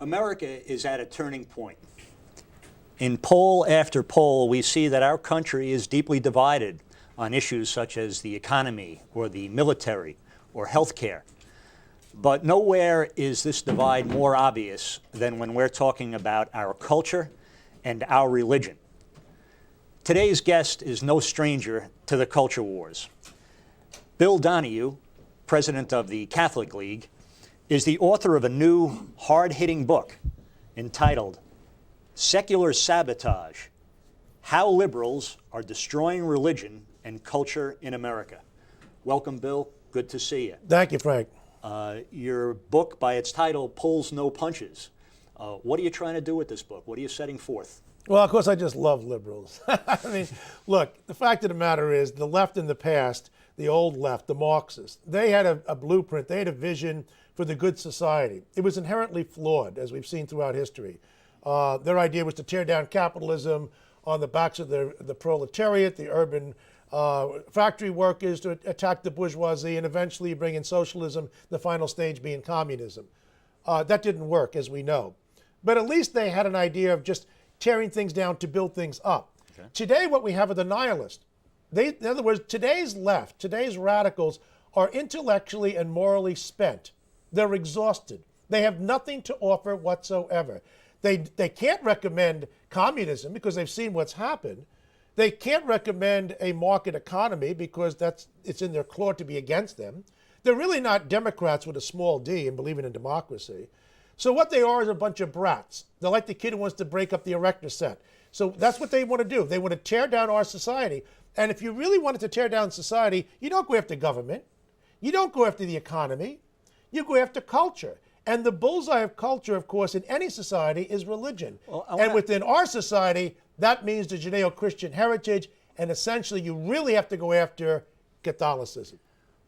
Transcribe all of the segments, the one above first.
America is at a turning point. In poll after poll, we see that our country is deeply divided on issues such as the economy or the military or healthcare. But nowhere is this divide more obvious than when we're talking about our culture and our religion. Today's guest is no stranger to the culture wars. Bill Donahue, president of the Catholic League, is the author of a new, hard-hitting book entitled Secular Sabotage: How Liberals Are Destroying Religion and Culture in America. Welcome, Bill. Good to see you. Thank you, Frank. Your book, by its title, pulls no punches. What are you trying to do with this book? What are you setting forth? Well, of course, I just love liberals. I mean, look, the fact of the matter is the left in the past, the old left, the Marxists, they had a blueprint, they had a vision for the good society. It was inherently flawed, as we've seen throughout history. Their idea was to tear down capitalism on the backs of the proletariat, the urban factory workers, to attack the bourgeoisie, and eventually bring in socialism, the final stage being communism. That didn't work, as we know. But at least they had an idea of just tearing things down to build things up. Okay. Today, what we have are the nihilists. In other words, today's left, today's radicals are intellectually and morally spent. They're exhausted. They have nothing to offer whatsoever. They can't recommend communism because they've seen what's happened. They can't recommend a market economy because it's in their claw to be against them. They're really not Democrats with a small d and believing in democracy. So what they are is a bunch of brats. They're like the kid who wants to break up the erector set. So that's what they want to do. They want to tear down our society. And if you really wanted to tear down society, you don't go after government. You don't go after the economy. You go after culture. And the bullseye of culture, of course, in any society is religion. Well, and within our society, that means the Judeo-Christian heritage. And essentially, you really have to go after Catholicism.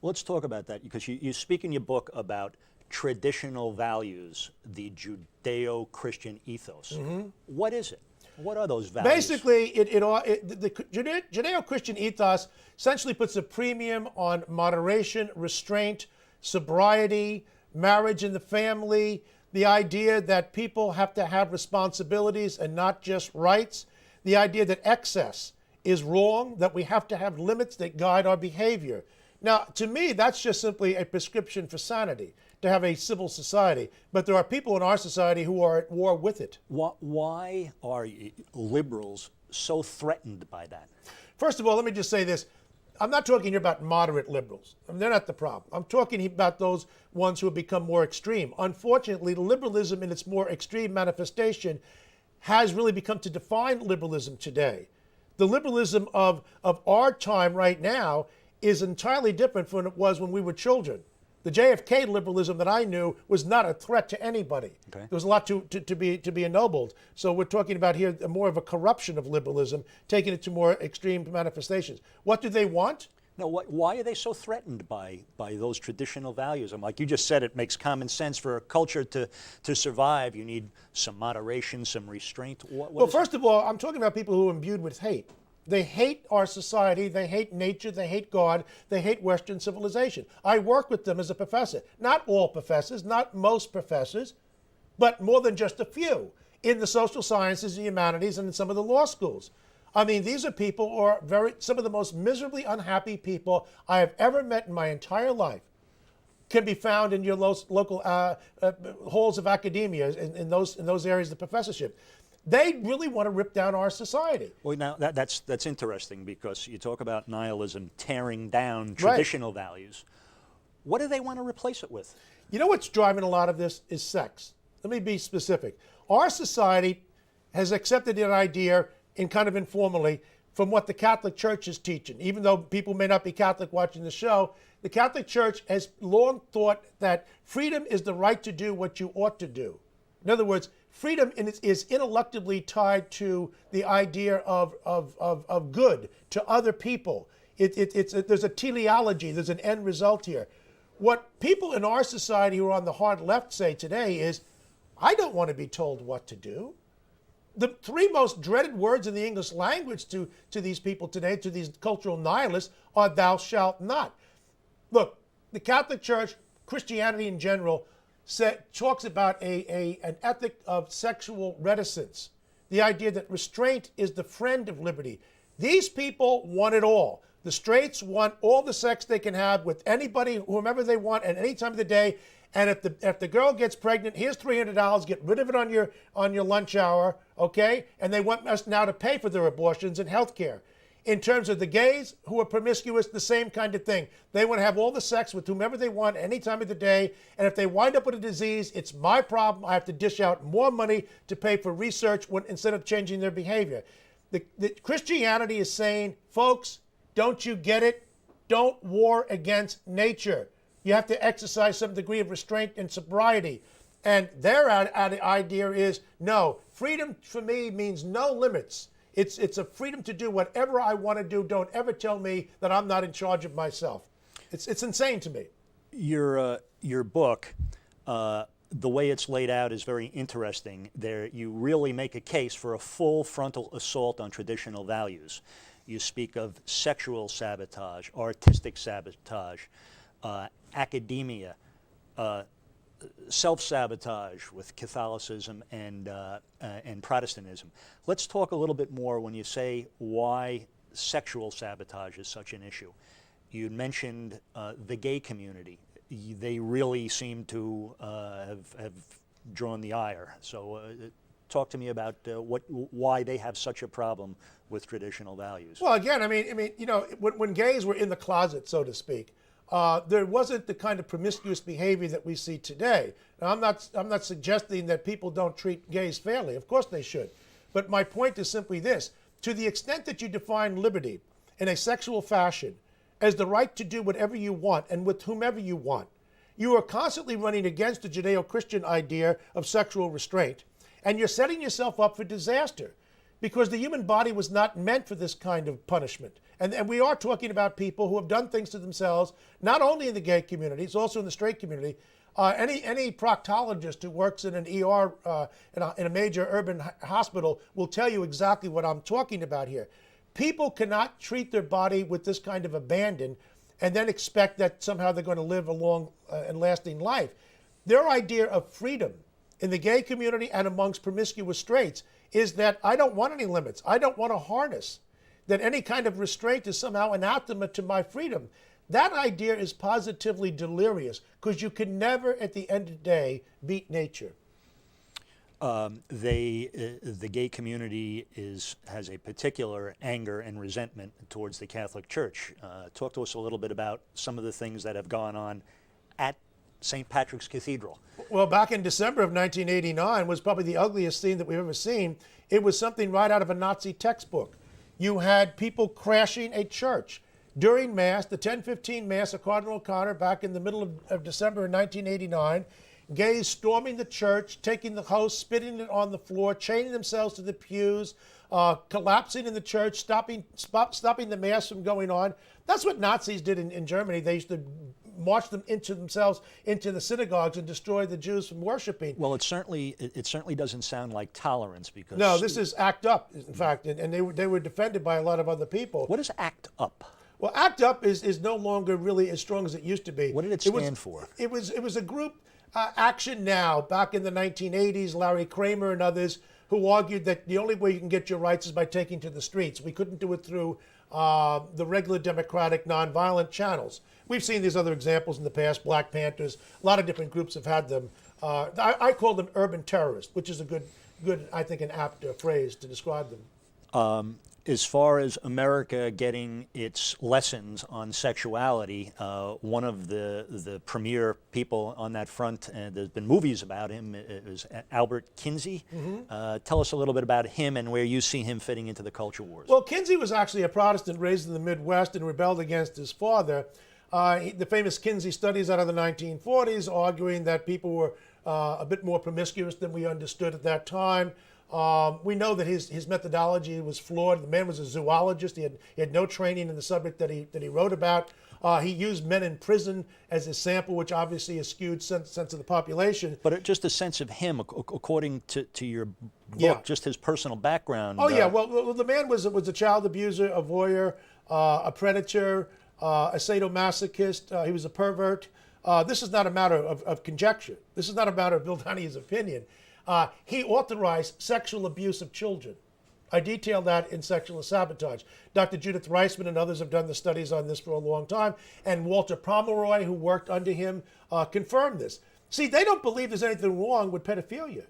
Let's talk about that, because you speak in your book about traditional values, the Judeo-Christian ethos. Mm-hmm. What is it? What are those values? Basically, the Judeo-Christian ethos essentially puts a premium on moderation, restraint, sobriety, marriage and the family, the idea that people have to have responsibilities and not just rights, the idea that excess is wrong, that we have to have limits that guide our behavior. Now, to me, that's just simply a prescription for sanity, to have a civil society. But there are people in our society who are at war with it. Why are liberals so threatened by that? First of all, let me just say this. I'm not talking here about moderate liberals. I mean, they're not the problem. I'm talking about those ones who have become more extreme. Unfortunately, liberalism in its more extreme manifestation has really become to define liberalism today. The liberalism of our time right now is entirely different from what it was when we were children. The JFK liberalism that I knew was not a threat to anybody. Okay. There was a lot to be ennobled. So we're talking about here more of a corruption of liberalism, taking it to more extreme manifestations. What do they want? No, why are they so threatened by those traditional values? And like you just said, it makes common sense for a culture to survive. You need some moderation, some restraint. Well, first of all, I'm talking about people who are imbued with hate. They hate our society, they hate nature, they hate God, they hate Western civilization. I work with them as a professor. Not all professors, not most professors, but more than just a few in the social sciences and humanities and in some of the law schools. I mean, these are people who are some of the most miserably unhappy people I have ever met in my entire life. Can be found in your local halls of academia, in those areas of the professorship. They really want to rip down our society. Well, now that's interesting, because you talk about nihilism tearing down traditional values. What do they want to replace it with? You know what's driving a lot of this is sex. Let me be specific. Our society has accepted an idea, in kind of informally, from what the Catholic Church is teaching. Even though people may not be Catholic watching the show, the Catholic Church has long thought that freedom is the right to do what you ought to do. In other words, freedom is ineluctably tied to the idea of good to other people. There's a teleology, there's an end result here. What people in our society who are on the hard left say today is, I don't want to be told what to do. The three most dreaded words in the English language to these people today, to these cultural nihilists, are thou shalt not. Look, the Catholic Church, Christianity in general, talks about an ethic of sexual reticence, the idea that restraint is the friend of liberty. These people want it all. The straights want all the sex they can have with anybody, whomever they want, at any time of the day. And if the girl gets pregnant, here's $300. Get rid of it on your lunch hour, okay? And they want us now to pay for their abortions and health care. In terms of the gays who are promiscuous, the same kind of thing. They want to have all the sex with whomever they want any time of the day. And if they wind up with a disease, it's my problem. I have to dish out more money to pay for research instead of changing their behavior. The Christianity is saying, folks, don't you get it? Don't war against nature. You have to exercise some degree of restraint and sobriety. And their idea is, no, freedom for me means no limits. It's a freedom to do whatever I want to do. Don't ever tell me that I'm not in charge of myself. It's insane to me. Your book, the way it's laid out is very interesting. There, you really make a case for a full frontal assault on traditional values. You speak of sexual sabotage, artistic sabotage, academia, self-sabotage with Catholicism and Protestantism. Let's talk a little bit more when you say why sexual sabotage is such an issue. You mentioned the gay community. They really seem to have drawn the ire. So talk to me about why they have such a problem with traditional values. Well, again, I mean, you know, when gays were in the closet, so to speak, there wasn't the kind of promiscuous behavior that we see today. Now, I'm not suggesting that people don't treat gays fairly. Of course they should. But my point is simply this. To the extent that you define liberty in a sexual fashion as the right to do whatever you want and with whomever you want, you are constantly running against the Judeo-Christian idea of sexual restraint, and you're setting yourself up for disaster because the human body was not meant for this kind of punishment. And we are talking about people who have done things to themselves, not only in the gay community, it's also in the straight community. Any proctologist who works in an ER in a major urban hospital will tell you exactly what I'm talking about here. People cannot treat their body with this kind of abandon and then expect that somehow they're going to live a long and lasting life. Their idea of freedom in the gay community and amongst promiscuous straights is that I don't want any limits. I don't want a harness. That any kind of restraint is somehow anathema to my freedom. That idea is positively delirious because you can never, at the end of the day, beat nature. The gay community has a particular anger and resentment towards the Catholic Church. Talk to us a little bit about some of the things that have gone on at St. Patrick's Cathedral. Well, back in December of 1989 was probably the ugliest scene that we've ever seen. It was something right out of a Nazi textbook. You had people crashing a church. During Mass, the 10:15 Mass of Cardinal O'Connor back in the middle of December of 1989, gays storming the church, taking the host, spitting it on the floor, chaining themselves to the pews, collapsing in the church, stopping the Mass from going on. That's what Nazis did in Germany. They used to march themselves into the synagogues and destroy the Jews from worshiping. Well, it certainly doesn't sound like tolerance because no, this is ACT UP, in fact, and they were defended by a lot of other people. What is ACT UP? Well, ACT UP is no longer really as strong as it used to be. What did it stand for? It was a group, Action Now, back in the 1980s. Larry Kramer and others who argued that the only way you can get your rights is by taking to the streets. We couldn't do it through the regular democratic nonviolent channels. We've seen these other examples in the past, Black Panthers. A lot of different groups have had them. I call them urban terrorists, which is a good, I think, an apt phrase to describe them. As far as America getting its lessons on sexuality, one of the premier people on that front, and there's been movies about him, is Albert Kinsey. Mm-hmm. Tell us a little bit about him and where you see him fitting into the culture wars. Well, Kinsey was actually a Protestant raised in the Midwest and rebelled against his father. The famous Kinsey studies out of the 1940s arguing that people were a bit more promiscuous than we understood at that time. We know that his methodology was flawed. The man was a zoologist. He had no training in the subject that he wrote about. He used men in prison as his sample, which obviously is skewed sense of the population. But just a sense of him, according to your book, yeah. Just his personal background. Oh, yeah. Well, the man was a child abuser, a voyeur, a predator, a sadomasochist. He was a pervert. this is not a matter of conjecture. This is not a matter of Bill Donahue opinion. He authorized sexual abuse of children. I detail that in Sexual Sabotage. Dr. Judith Reisman and others have done the studies on this for a long time, and Walter Pomeroy, who worked under him, confirmed this. See, they don't believe there's anything wrong with pedophilia.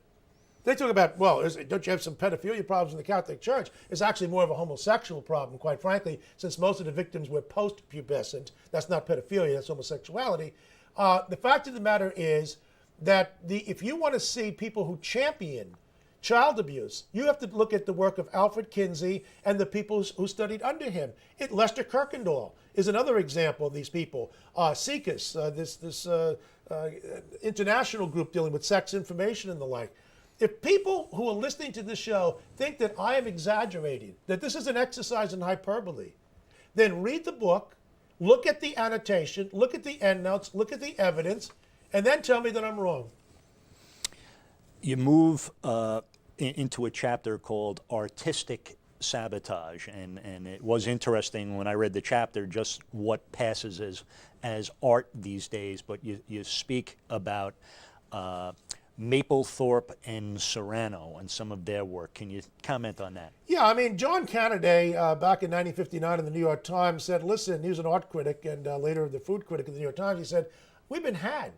They talk about, well, don't you have some pedophilia problems in the Catholic Church? It's actually more of a homosexual problem, quite frankly, since most of the victims were post-pubescent. That's not pedophilia, that's homosexuality. The fact of the matter is that if you want to see people who champion child abuse, you have to look at the work of Alfred Kinsey and the people who studied under him. Lester Kirkendall is another example of these people. SIECUS, this international group dealing with sex information and the like. If people who are listening to this show think that I am exaggerating, that this is an exercise in hyperbole, then read the book, look at the annotation, look at the endnotes, look at the evidence, and then tell me that I'm wrong. You move into a chapter called Artistic Sabotage, and it was interesting when I read the chapter just what passes as art these days, but you speak about Mapplethorpe and Serrano and some of their work. Can you comment on that? Yeah, I mean, John Cannaday, back in 1959 in the New York Times said, listen, he was an art critic and later the food critic of the New York Times, he said, we've been had.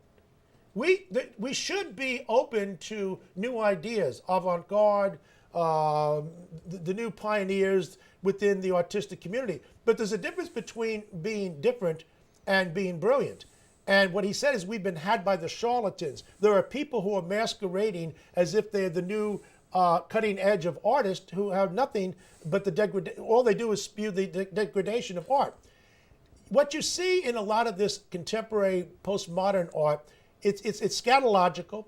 We should be open to new ideas, avant-garde, the new pioneers within the artistic community. But there's a difference between being different and being brilliant. And what he said is we've been had by the charlatans. There are people who are masquerading as if they're the new cutting edge of artists who have nothing but all they do is spew the degradation of art. What you see in a lot of this contemporary postmodern art, it's scatological.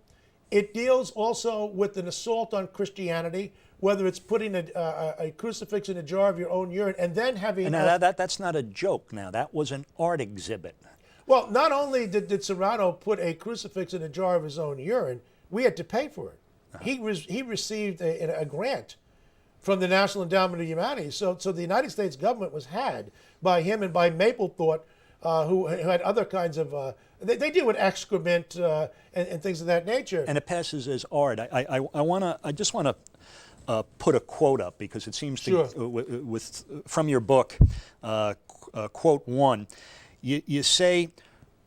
It deals also with an assault on Christianity, whether it's putting a crucifix in a jar of your own urine and then having... And now that's not a joke now. That was an art exhibit. Well, not only did Serrano put a crucifix in a jar of his own urine, we had to pay for it. He received a grant from the National Endowment of Humanities. So the United States government was had by him and by Mapplethorpe, who had other kinds of... They deal with excrement and things of that nature. And it passes as art. I just want to put a quote up because it seems to, Sure. From your book, quote 1, you say,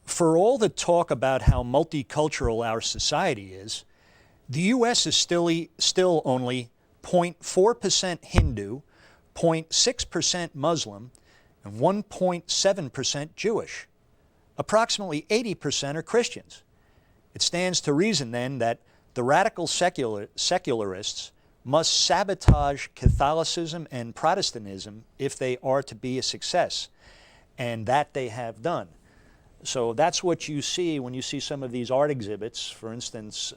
for all the talk about how multicultural our society is, the U.S. is still only 0.4% Hindu, 0.6% Muslim, and 1.7% Jewish. Approximately 80% are Christians. It stands to reason then that the radical secularists must sabotage Catholicism and Protestantism if they are to be a success, and that they have done. So that's what you see when you see some of these art exhibits, for instance,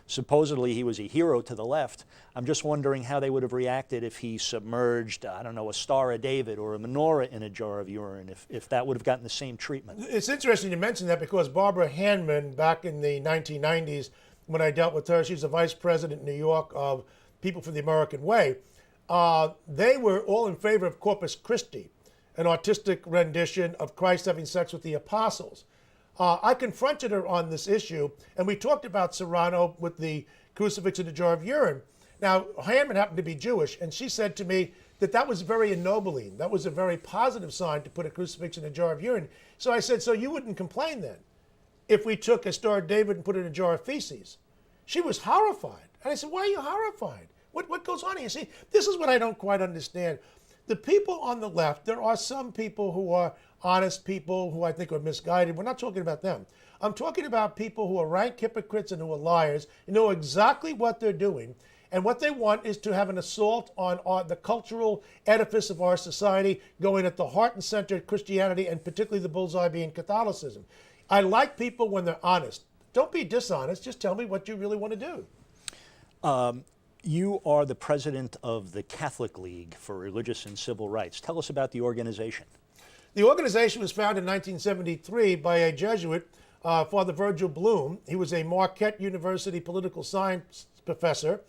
supposedly he was a hero to the left. I'm just wondering how they would have reacted if he submerged, I don't know, a Star of David or a menorah in a jar of urine, if that would have gotten the same treatment. It's interesting you mention that because Barbara Handman, back in the 1990s, when I dealt with her, she's the vice president in New York of People for the American Way, they were all in favor of Corpus Christi, an artistic rendition of Christ having sex with the apostles. I confronted her on this issue, and we talked about Serrano with the crucifix in a jar of urine. Now, Handman happened to be Jewish, and she said to me that was very ennobling. That was a very positive sign to put a crucifix in a jar of urine. So I said, so you wouldn't complain then if we took a Star of David and put it in a jar of feces? She was horrified. And I said, why are you horrified? What goes on here? See, this is what I don't quite understand. The people on the left, there are some people who are honest people who I think are misguided. We're not talking about them. I'm talking about people who are rank hypocrites and who are liars and know exactly what they're doing. And what they want is to have an assault on the cultural edifice of our society, going at the heart and center of Christianity, and particularly the bullseye being Catholicism. I like people when they're honest. Don't be dishonest. Just tell me what you really want to do. You are the president of the Catholic League for Religious and Civil Rights. Tell us about the organization. The organization was founded in 1973 by a Jesuit, Father Virgil Bloom. He was a Marquette University political science professor.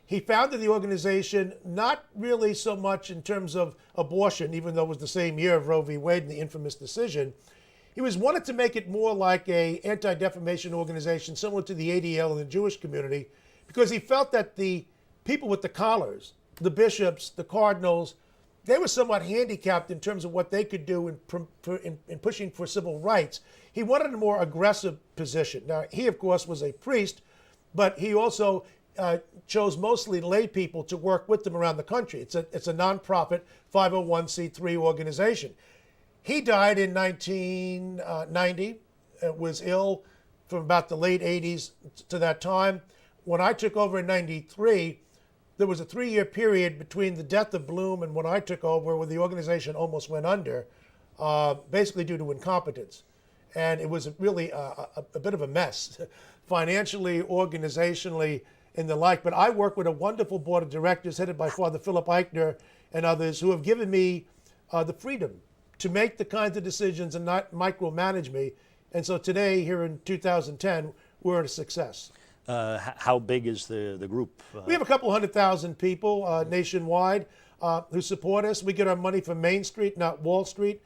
He founded the organization not really so much in terms of abortion, even though it was the same year of Roe v. Wade and the infamous decision. He was wanted to make it more like a anti-defamation organization similar to the ADL in the Jewish community, because he felt that the people with the collars, the bishops, the cardinals, they were somewhat handicapped in terms of what they could do in pushing for civil rights. He wanted a more aggressive position. Now, he, of course, was a priest, but he also chose mostly lay people to work with them around the country. It's a nonprofit 501c3 organization. He died in 1990, was ill from about the late 80s to that time. When I took over in 93, there was a 3-year period between the death of Bloom and when I took over where the organization almost went under, basically due to incompetence. And it was really a bit of a mess, financially, organizationally, and the like. But I work with a wonderful board of directors headed by Father Philip Eichner and others who have given me the freedom to make the kinds of decisions and not micromanage me. And so today, here in 2010, we're a success. How big is the group? We have a couple 100,000 people nationwide who support us. We get our money from Main Street, not Wall Street.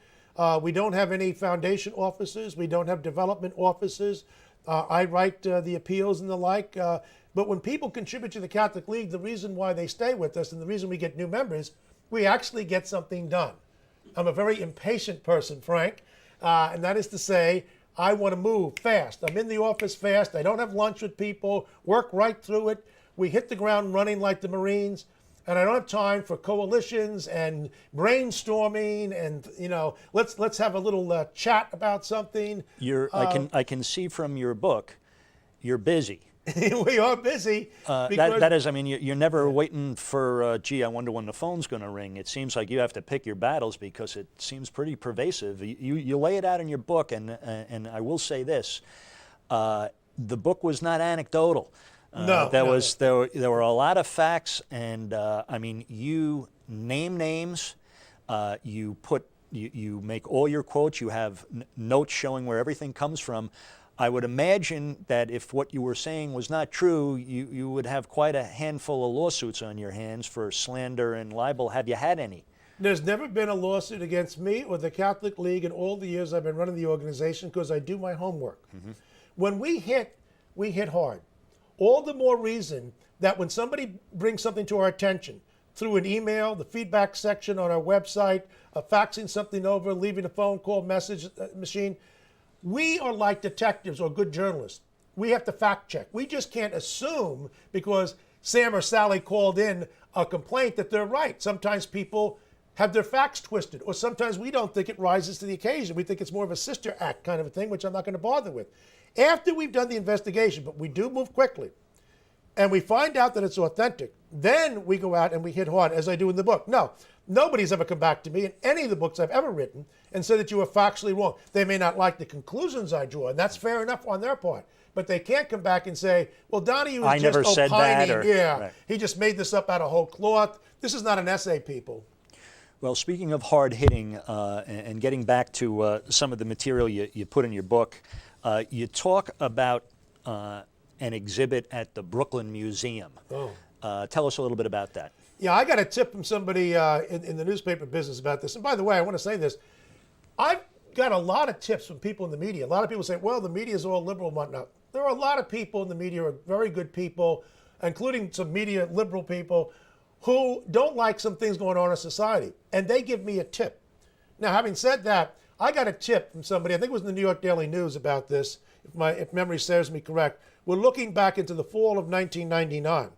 We don't have any foundation offices. We don't have development offices. I write the appeals and the like. But when people contribute to the Catholic League, the reason why they stay with us and the reason we get new members, we actually get something done. I'm a very impatient person, Frank, and that is to say, I want to move fast. I'm in the office fast. I don't have lunch with people, work right through it. We hit the ground running like the Marines, and I don't have time for coalitions and brainstorming and, let's have a little chat about something. I can see from your book, you're busy. We are busy. That is, I mean, you're never waiting for, gee, I wonder when the phone's going to ring. It seems like you have to pick your battles because it seems pretty pervasive. You lay it out in your book, and I will say this, the book was not anecdotal. There were a lot of facts, and I mean, you name names, you make all your quotes, you have notes showing where everything comes from. I would imagine that if what you were saying was not true, you would have quite a handful of lawsuits on your hands for slander and libel. Have you had any? There's never been a lawsuit against me or the Catholic League in all the years I've been running the organization because I do my homework. Mm-hmm. When we hit hard. All the more reason that when somebody brings something to our attention, through an email, the feedback section on our website, faxing something over, leaving a phone call message machine, we are like detectives or good journalists. We have to fact check. We just can't assume because Sam or Sally called in a complaint that they're right. Sometimes people have their facts twisted, or sometimes we don't think it rises to the occasion. We think it's more of a sister act kind of a thing, which I'm not going to bother with. After we've done the investigation, but we do move quickly, and we find out that it's authentic, then we go out and we hit hard, as I do in the book. No, nobody's ever come back to me in any of the books I've ever written and said that you were factually wrong. They may not like the conclusions I draw, and that's fair enough on their part. But they can't come back and say, well, Donahue was just opining. Said that, or, right. He just made this up out of whole cloth. This is not an essay, people. Well, speaking of hard hitting and getting back to some of the material you put in your book, you talk about an exhibit at the Brooklyn Museum. Oh. Tell us a little bit about that. Yeah, I got a tip from somebody in the newspaper business about this. And by the way, I want to say this. I've got a lot of tips from people in the media. A lot of people say, well, the media is all liberal and whatnot. There are a lot of people in the media who are very good people, including some media liberal people, who don't like some things going on in society. And they give me a tip. Now, having said that, I got a tip from somebody, I think it was in the New York Daily News about this, if memory serves me correct. We're looking back into the fall of 1999.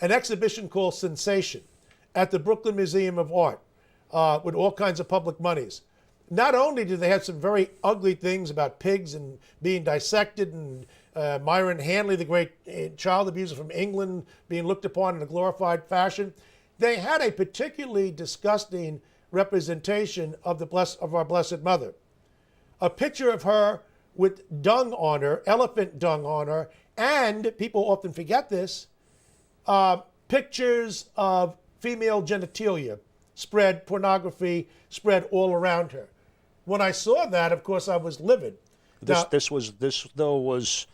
An exhibition called Sensation at the Brooklyn Museum of Art with all kinds of public monies. Not only do they have some very ugly things about pigs and being dissected and Myron Hanley, the great child abuser from England, being looked upon in a glorified fashion, they had a particularly disgusting representation of our Blessed Mother. A picture of her with dung on her, elephant dung on her, and people often forget this, pictures of female genitalia spread, pornography spread all around her. When I saw that, of course, I was livid. This was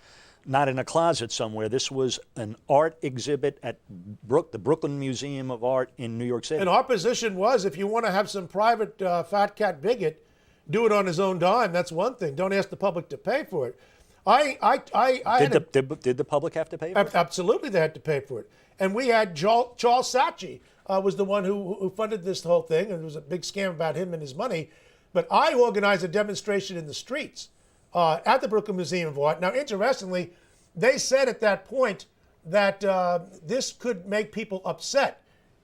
not in a closet somewhere. This was an art exhibit at the Brooklyn Museum of Art in New York City. And our position was, if you want to have some private fat cat bigot do it on his own dime. That's one thing. Don't ask the public to pay for it. Did the public have to pay for it? Absolutely, they had to pay for it. And we had Charles Saatchi was the one who funded this whole thing, and there was a big scam about him and his money. But I organized a demonstration in the streets at the Brooklyn Museum of Art. Now, interestingly, they said at that point that this could make people upset.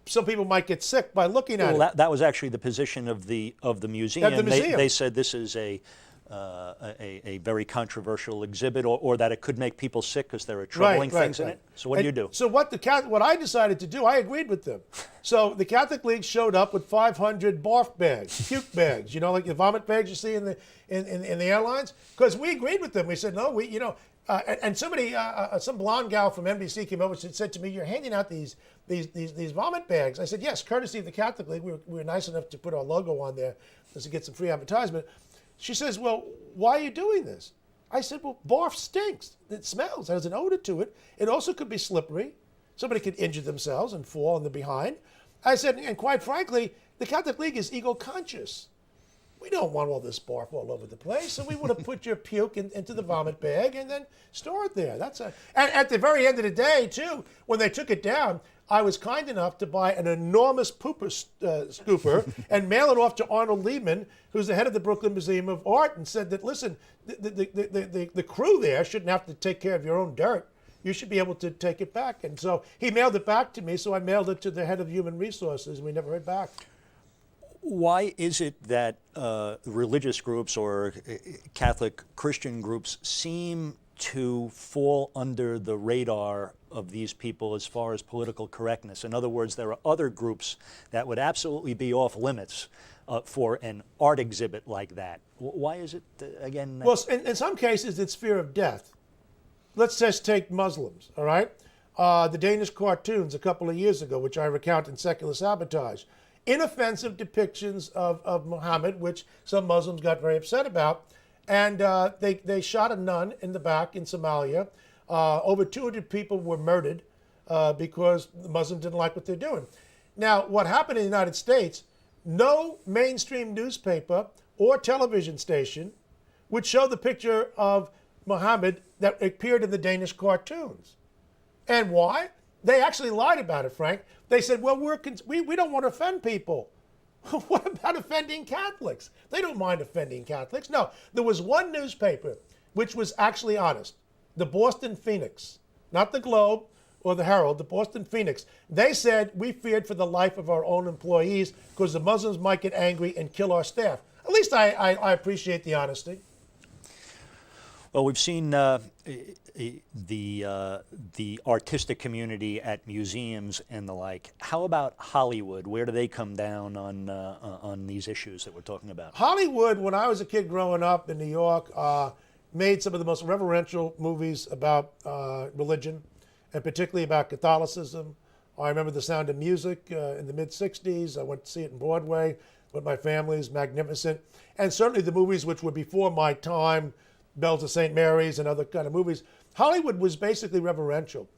Some people might get sick by looking at it. That was actually the position of the museum. At the museum. They said this is a very controversial exhibit, or that it could make people sick because there are troubling things in it. So what do you do? So what I decided to do, I agreed with them. So the Catholic League showed up with 500 barf bags, puke bags, like the vomit bags you see in the airlines, because we agreed with them. We said no, and somebody, some blonde gal from NBC came over and said to me, "You're handing out these vomit bags." I said, "Yes, courtesy of the Catholic League. We were nice enough to put our logo on there just to get some free advertisement." She says, "Well, why are you doing this?" I said, "Well, barf stinks. It smells. It has an odor to it. It also could be slippery. Somebody could injure themselves and fall in the behind." I said, and quite frankly, the Catholic League is ego-conscious. We don't want all this barf all over the place, so we would have put your puke into the vomit bag and then store it there. And at the very end of the day, too, when they took it down, I was kind enough to buy an enormous pooper scooper and mail it off to Arnold Lehman, who's the head of the Brooklyn Museum of Art, and said that, listen, the crew there shouldn't have to take care of your own dirt. You should be able to take it back. And so he mailed it back to me, so I mailed it to the head of Human Resources, and we never heard back. Why is it that religious groups or Catholic Christian groups seem to fall under the radar of these people as far as political correctness? In other words, there are other groups that would absolutely be off limits for an art exhibit like that. Why is it, again? Well, in some cases, it's fear of death. Let's just take Muslims, all right? The Danish cartoons a couple of years ago, which I recount in Secular Sabotage, inoffensive depictions of Muhammad, which some Muslims got very upset about. And they shot a nun in the back in Somalia. Over 200 people were murdered because the Muslims didn't like what they're doing. Now, what happened in the United States, no mainstream newspaper or television station would show the picture of Muhammad that appeared in the Danish cartoons. And why? They actually lied about it, Frank. They said, well, we don't want to offend people. What about offending Catholics? They don't mind offending Catholics. No, there was one newspaper which was actually honest, the Boston Phoenix, not the Globe or the Herald, the Boston Phoenix. They said we feared for the life of our own employees because the Muslims might get angry and kill our staff. At least I appreciate the honesty. Well, we've seen the artistic community at museums and the like. How about Hollywood? Where do they come down on these issues that we're talking about? Hollywood, when I was a kid growing up in New York, made some of the most reverential movies about religion, and particularly about Catholicism. I remember The Sound of Music in the mid-'60s. I went to see it in Broadway with my family. It was magnificent. And certainly the movies which were before my time, Bells of St. Mary's and other kind of movies, Hollywood was basically reverential.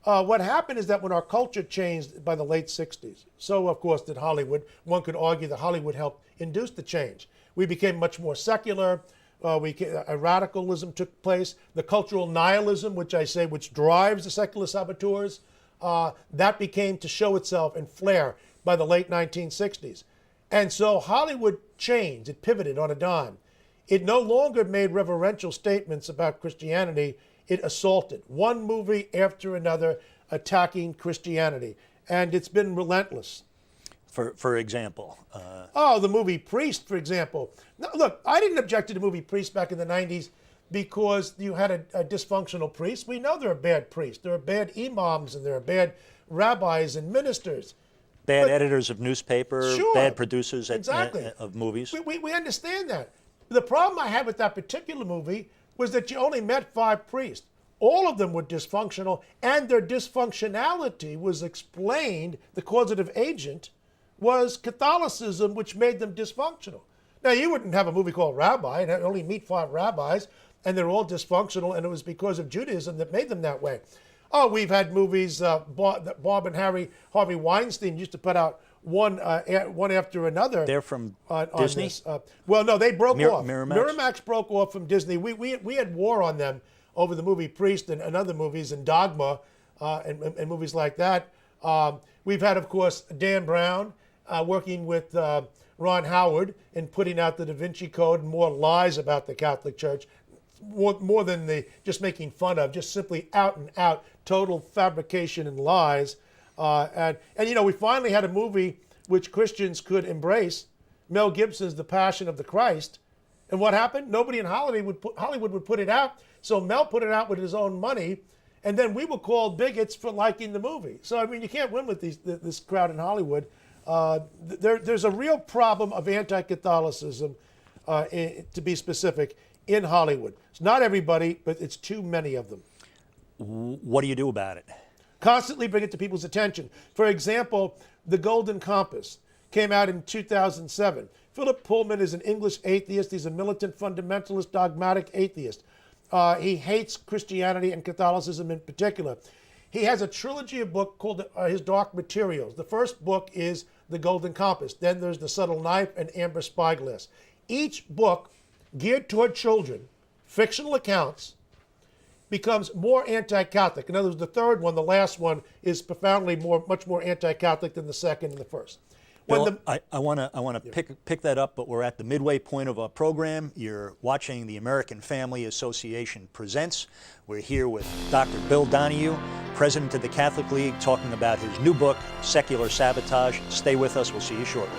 What happened is that when our culture changed by the late 60s, so of course did Hollywood. One could argue that Hollywood helped induce the change. We became much more secular. A radicalism took place. The cultural nihilism, which drives the secular saboteurs, that became to show itself and flare by the late 1960s. And so Hollywood changed. It pivoted on a dime. It no longer made reverential statements about Christianity. It assaulted one movie after another, attacking Christianity. And it's been relentless. For example? The movie Priest, for example. Now, look, I didn't object to the movie Priest back in the 90s because you had a dysfunctional priest. We know there are bad priests. There are bad imams and there are bad rabbis and ministers. Bad editors of newspaper, sure, bad producers exactly. Of movies. We understand that. The problem I had with that particular movie was that you only met 5 priests. All of them were dysfunctional, and their dysfunctionality was explained, the causative agent was Catholicism, which made them dysfunctional. Now, you wouldn't have a movie called Rabbi and only meet 5 rabbis, and they're all dysfunctional, and it was because of Judaism that made them that way. Oh, we've had movies, Bob and Harvey Weinstein used to put out one after another. They're from on Disney? this. Well, no, they broke off. Miramax? Miramax broke off from Disney. We had war on them over the movie Priest and other movies, and Dogma and movies like that. We've had, of course, Dan Brown working with Ron Howard in putting out the Da Vinci Code and more lies about the Catholic Church, more than the just making fun of, just simply out and out total fabrication and lies. And you know, we finally had a movie which Christians could embrace, Mel Gibson's The Passion of the Christ. And what happened? Nobody in Hollywood would put it out. So Mel put it out with his own money, and then we were called bigots for liking the movie. So I mean, you can't win with this crowd in Hollywood. There's a real problem of anti-Catholicism, to be specific, in Hollywood. It's not everybody, but it's too many of them. What do you do about it? Constantly bring it to people's attention. For example, The Golden Compass came out in 2007. Philip Pullman is an English atheist. He's a militant fundamentalist, dogmatic atheist. He hates Christianity and Catholicism in particular. He has a trilogy of books called his Dark Materials. The first book is The Golden Compass. Then there's The Subtle Knife and Amber Spyglass. Each book, geared toward children, fictional accounts, becomes more anti-Catholic. In other words, the third one, the last one, is profoundly much more anti-Catholic than the second and the first. Bill, I want to pick that up, but we're at the midway point of our program. You're watching the American Family Association Presents. We're here with Dr. Bill Donahue, president of the Catholic League, talking about his new book, Secular Sabotage. Stay with us. We'll see you shortly.